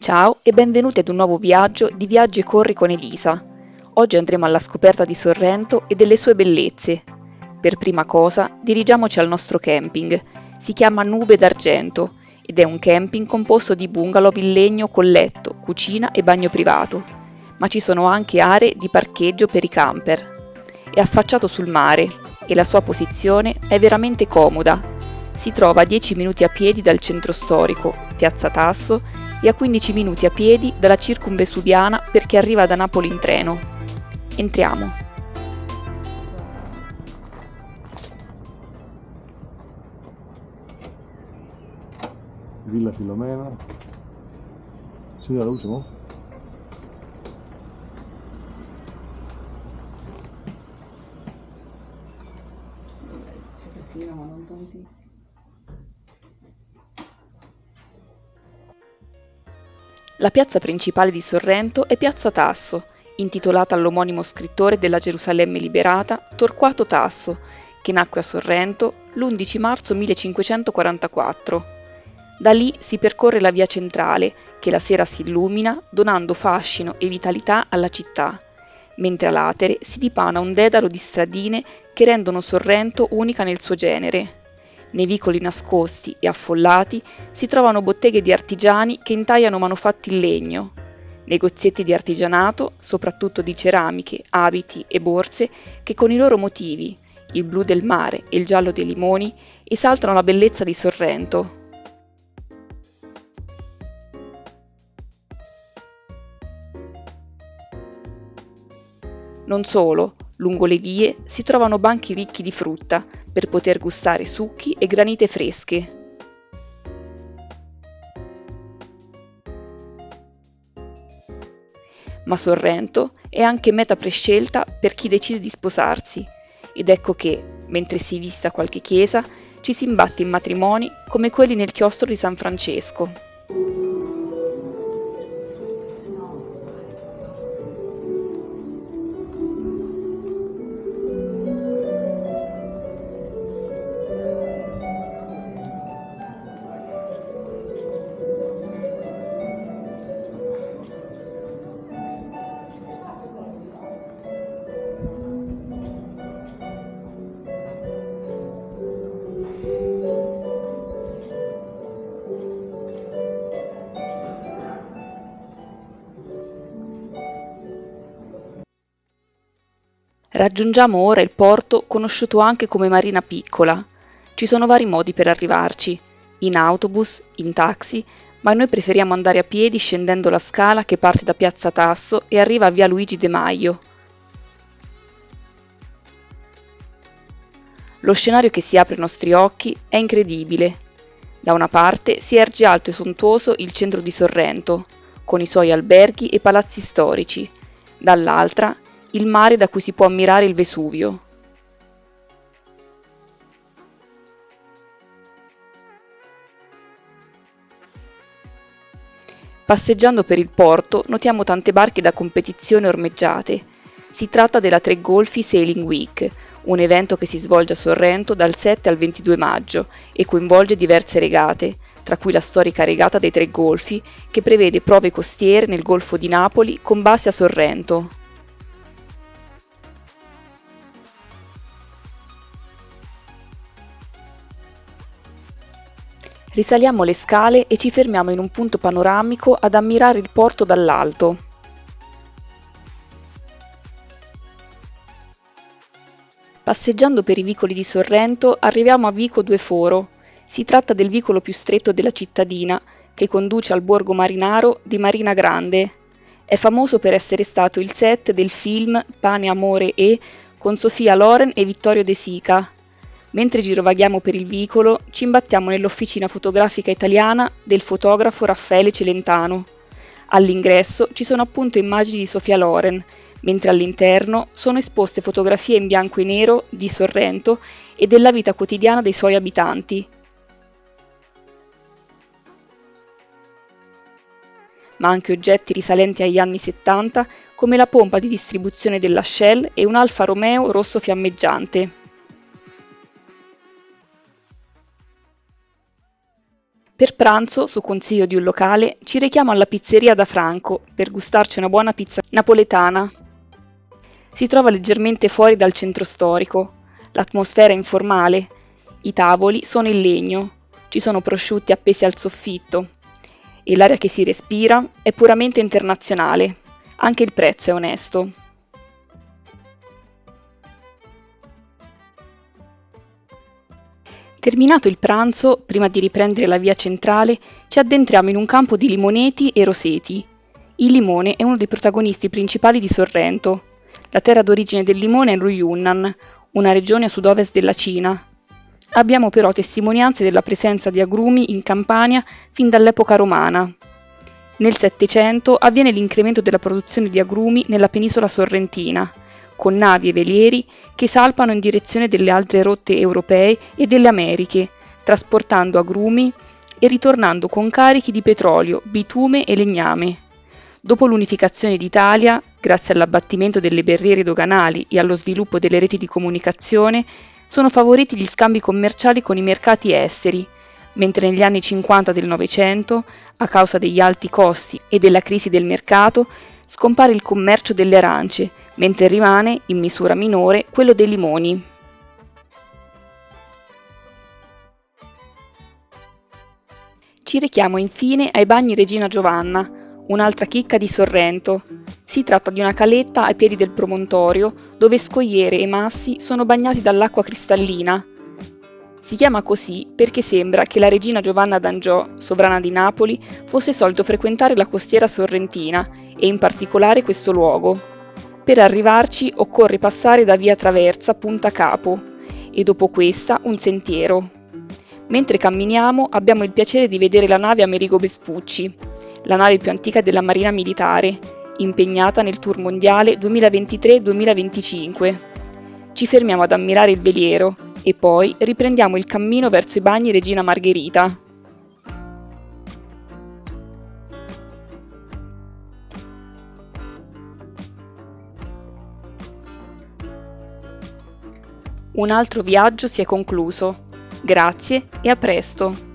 Ciao e benvenuti ad un nuovo viaggio di Viaggi e Corri con Elisa. Oggi andremo alla scoperta di Sorrento e delle sue bellezze. Per prima cosa, dirigiamoci al nostro camping. Si chiama Nube d'Argento ed è un camping composto di bungalow in legno con letto, cucina e bagno privato. Ma ci sono anche aree di parcheggio per i camper. È affacciato sul mare e la sua posizione è veramente comoda. Si trova a 10 minuti a piedi dal centro storico, Piazza Tasso, e a 15 minuti a piedi dalla Circumvesuviana per chi arriva da Napoli in treno. Entriamo. Villa Filomena. Accendi la luce, mo? C'è casino, ma non tantissimo. La piazza principale di Sorrento è Piazza Tasso, intitolata all'omonimo scrittore della Gerusalemme liberata, Torquato Tasso, che nacque a Sorrento l'11 marzo 1544. Da lì si percorre la via centrale, che la sera si illumina, donando fascino e vitalità alla città, mentre a latere si dipana un dedalo di stradine che rendono Sorrento unica nel suo genere. Nei vicoli nascosti e affollati si trovano botteghe di artigiani che intagliano manufatti in legno, negozietti di artigianato, soprattutto di ceramiche, abiti e borse, che con i loro motivi, il blu del mare e il giallo dei limoni, esaltano la bellezza di Sorrento. Non solo, lungo le vie si trovano banchi ricchi di frutta per poter gustare succhi e granite fresche. Ma Sorrento è anche meta prescelta per chi decide di sposarsi, ed ecco che, mentre si visita qualche chiesa, ci si imbatte in matrimoni come quelli nel chiostro di San Francesco. Raggiungiamo ora il porto conosciuto anche come Marina Piccola. Ci sono vari modi per arrivarci, in autobus, in taxi, ma noi preferiamo andare a piedi scendendo la scala che parte da Piazza Tasso e arriva a via Luigi De Maio. Lo scenario che si apre ai nostri occhi è incredibile. Da una parte si erge alto e sontuoso il centro di Sorrento, con i suoi alberghi e palazzi storici, dall'altra il mare da cui si può ammirare il Vesuvio. Passeggiando per il porto notiamo tante barche da competizione ormeggiate. Si tratta della Tre Golfi Sailing Week, un evento che si svolge a Sorrento dal 7 al 22 maggio e coinvolge diverse regate, tra cui la storica regata dei Tre Golfi, che prevede prove costiere nel Golfo di Napoli con base a Sorrento. Risaliamo le scale e ci fermiamo in un punto panoramico ad ammirare il porto dall'alto. Passeggiando per i vicoli di Sorrento arriviamo a Vico Due Foro. Si tratta del vicolo più stretto della cittadina, che conduce al borgo marinaro di Marina Grande. È famoso per essere stato il set del film Pane, Amore e con Sofia Loren e Vittorio De Sica. Mentre girovaghiamo per il vicolo, ci imbattiamo nell'officina fotografica italiana del fotografo Raffaele Celentano. All'ingresso ci sono appunto immagini di Sofia Loren, mentre all'interno sono esposte fotografie in bianco e nero di Sorrento e della vita quotidiana dei suoi abitanti. Ma anche oggetti risalenti agli anni 70, come la pompa di distribuzione della Shell e un Alfa Romeo rosso fiammeggiante. Per pranzo, su consiglio di un locale, ci rechiamo alla pizzeria da Franco per gustarci una buona pizza napoletana. Si trova leggermente fuori dal centro storico, l'atmosfera è informale, i tavoli sono in legno, ci sono prosciutti appesi al soffitto e l'aria che si respira è puramente internazionale, anche il prezzo è onesto. Terminato il pranzo, prima di riprendere la via centrale, ci addentriamo in un campo di limoneti e roseti. Il limone è uno dei protagonisti principali di Sorrento. La terra d'origine del limone è lo Yunnan, una regione a sud-ovest della Cina. Abbiamo però testimonianze della presenza di agrumi in Campania fin dall'epoca romana. Nel Settecento avviene l'incremento della produzione di agrumi nella penisola sorrentina, con navi e velieri che salpano in direzione delle altre rotte europee e delle Americhe, trasportando agrumi e ritornando con carichi di petrolio, bitume e legname. Dopo l'unificazione d'Italia, grazie all'abbattimento delle barriere doganali e allo sviluppo delle reti di comunicazione, sono favoriti gli scambi commerciali con i mercati esteri, mentre negli anni 50 del Novecento, a causa degli alti costi e della crisi del mercato, scompare il commercio delle arance, mentre rimane, in misura minore, quello dei limoni. Ci rechiamo infine ai bagni Regina Giovanna, un'altra chicca di Sorrento. Si tratta di una caletta ai piedi del promontorio, dove scogliere e massi sono bagnati dall'acqua cristallina. Si chiama così perché sembra che la regina Giovanna d'Angiò, sovrana di Napoli, fosse solito frequentare la costiera sorrentina e in particolare questo luogo. Per arrivarci occorre passare da via Traversa Punta Capo e dopo questa un sentiero. Mentre camminiamo abbiamo il piacere di vedere la nave Amerigo Vespucci, la nave più antica della Marina Militare, impegnata nel tour mondiale 2023-2025. Ci fermiamo ad ammirare il veliero e poi riprendiamo il cammino verso i bagni Regina Margherita. Un altro viaggio si è concluso. Grazie e a presto!